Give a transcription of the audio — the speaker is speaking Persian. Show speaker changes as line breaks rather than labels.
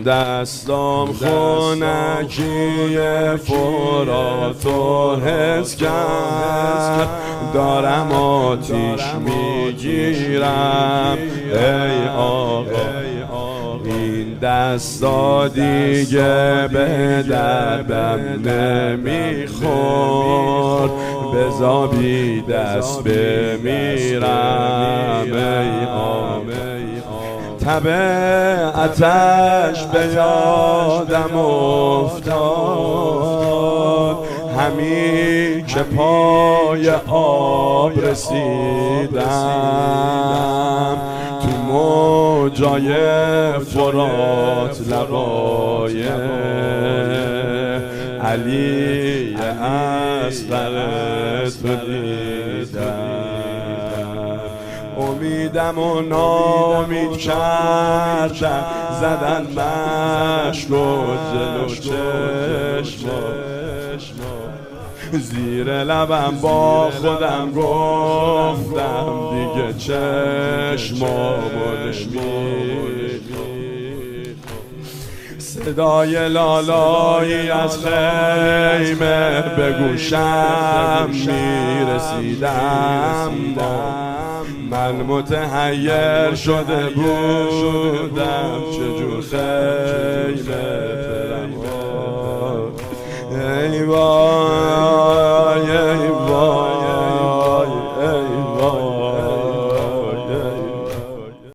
دستام خونکی فراتو حس کرد، دارم آتیش میگیرم ای آقا. این دستا دیگه به دردم نمیخور، بذار بی دست بمیرم ای آقا. تب آتش به یادم افتاد، همین که پای آب رسیدم، تو موجای فرات لبای علی اصغر تو دیدم. امیدم و ناامید کردن، زدن مشک و جلو چشمم، زیر لبم با خودم گفتم دیگه چشمامو نمی‌بینم. صدای لالایی از خیمه به گوشم میرسیدم، من متحیر شده بودم چجور خیمه